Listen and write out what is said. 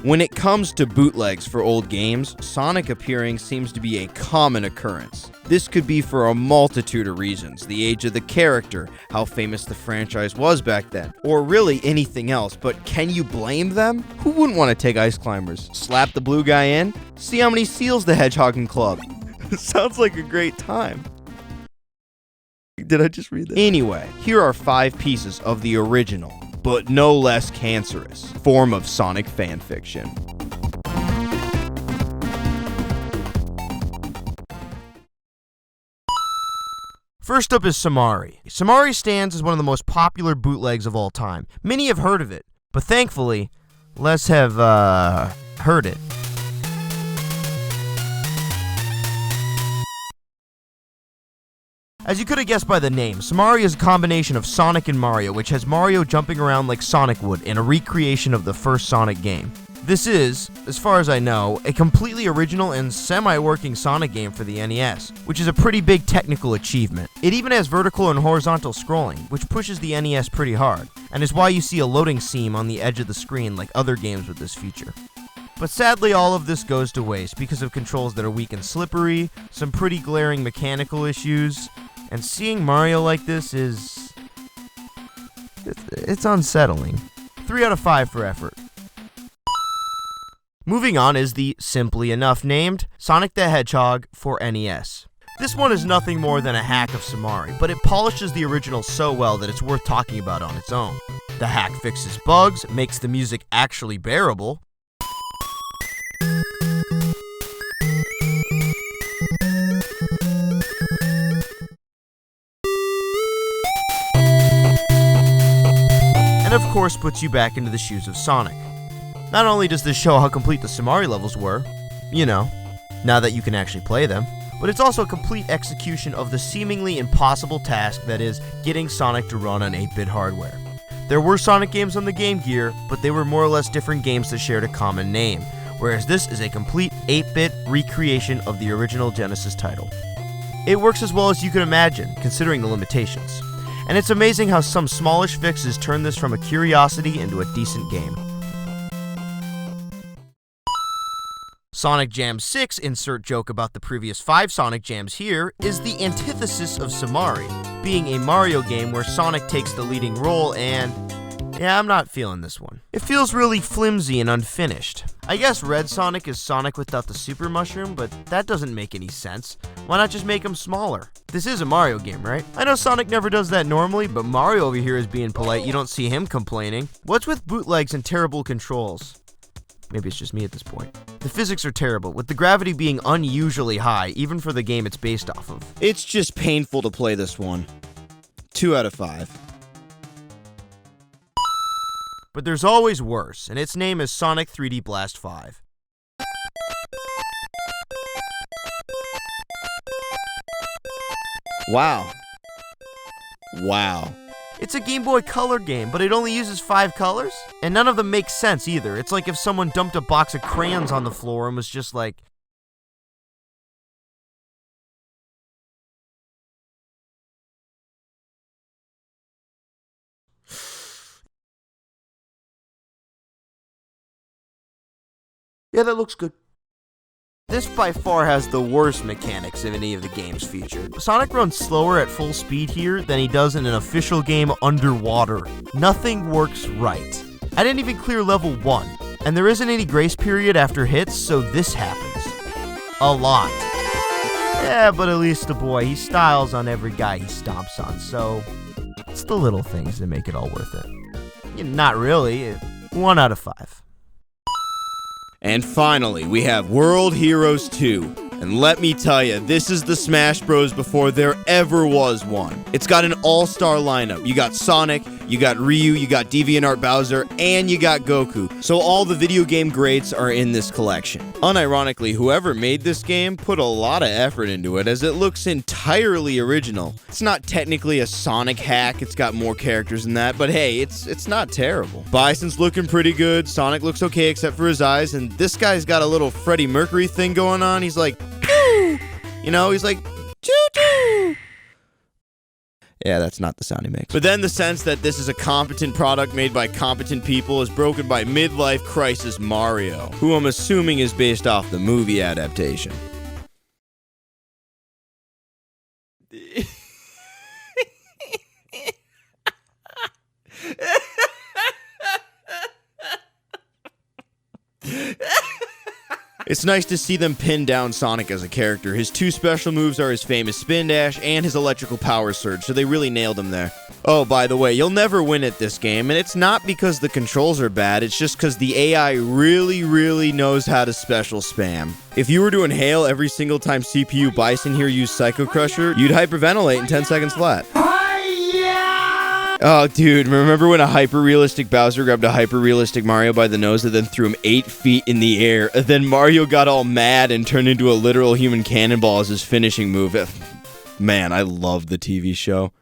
When it comes to bootlegs for old games, Sonic appearing seems to be a common occurrence. This could be for a multitude of reasons: the age of the character, how famous the franchise was back then, or really anything else. But can you blame them? Who wouldn't want to take Ice Climbers, slap the blue guy in, see how many seals the Hedgehog can club? Sounds like a great time. Did I just read that? Anyway, here are 5 pieces of the original, but no less cancerous, form of Sonic fanfiction. First up is Samari. Samari stands as one of the most popular bootlegs of all time. Many have heard of it, but thankfully, less have, heard it. As you could have guessed by the name, Samari is a combination of Sonic and Mario, which has Mario jumping around like Sonic would in a recreation of the first Sonic game. This is, as far as I know, a completely original and semi-working Sonic game for the NES, which is a pretty big technical achievement. It even has vertical and horizontal scrolling, which pushes the NES pretty hard, and is why you see a loading seam on the edge of the screen like other games with this feature. But sadly, all of this goes to waste because of controls that are weak and slippery, some pretty glaring mechanical issues, and seeing Mario like this is... it's unsettling. 3 out of 5 for effort. Moving on is the simply enough named Sonic the Hedgehog for NES. This one is nothing more than a hack of Samari, but it polishes the original so well that it's worth talking about on its own. The hack fixes bugs, makes the music actually bearable, and of course puts you back into the shoes of Sonic. Not only does this show how complete the Samari levels were, you know, now that you can actually play them, but it's also a complete execution of the seemingly impossible task that is getting Sonic to run on 8-bit hardware. There were Sonic games on the Game Gear, but they were more or less different games that shared a common name, whereas this is a complete 8-bit recreation of the original Genesis title. It works as well as you could imagine, considering the limitations. And it's amazing how some smallish fixes turn this from a curiosity into a decent game. Sonic Jam 6, insert joke about the previous 5 Sonic Jams here, is the antithesis of Samari, being a Mario game where Sonic takes the leading role and... yeah, I'm not feeling this one. It feels really flimsy and unfinished. I guess Red Sonic is Sonic without the Super Mushroom, but that doesn't make any sense. Why not just make him smaller? This is a Mario game, right? I know Sonic never does that normally, but Mario over here is being polite. You don't see him complaining. What's with bootlegs and terrible controls? Maybe it's just me at this point. The physics are terrible, with the gravity being unusually high, even for the game it's based off of. It's just painful to play this one. 2 out of 5. But there's always worse, and its name is Sonic 3D Blast 5. Wow. Wow. It's a Game Boy Color game, but it only uses 5 colors? And none of them make sense either. It's like if someone dumped a box of crayons on the floor and was just like... yeah, that looks good. This by far has the worst mechanics of any of the games featured. Sonic runs slower at full speed here than he does in an official game underwater. Nothing works right. I didn't even clear level 1, and there isn't any grace period after hits, so this happens. A lot. Yeah, but at least the boy, he styles on every guy he stomps on, so it's the little things that make it all worth it. Yeah, not really. 1 out of 5. And finally, we have World Heroes 2. And let me tell you, this is the Smash Bros. Before there ever was one. It's got an all-star lineup. You got Sonic, you got Ryu, you got DeviantArt Bowser, and you got Goku. So all the video game greats are in this collection. Unironically, whoever made this game put a lot of effort into it, as it looks entirely original. It's not technically a Sonic hack, it's got more characters than that, but hey, it's not terrible. Bison's looking pretty good, Sonic looks okay except for his eyes, and this guy's got a little Freddie Mercury thing going on. He's like, you know, he's like, choo-choo. Yeah, that's not the sound he makes. But then the sense that this is a competent product made by competent people is broken by midlife crisis Mario, who I'm assuming is based off the movie adaptation. It's nice to see them pin down Sonic as a character. His two special moves are his famous Spin Dash and his electrical power surge, so they really nailed him there. Oh, by the way, you'll never win at this game, and it's not because the controls are bad, it's just because the AI really knows how to special spam. If you were to inhale every single time CPU Bison here used Psycho Crusher, you'd hyperventilate in 10 seconds flat. Oh, dude, remember when a hyper-realistic Bowser grabbed a hyper-realistic Mario by the nose and then threw him 8 feet in the air? And then Mario got all mad and turned into a literal human cannonball as his finishing move. Man, I love the TV show.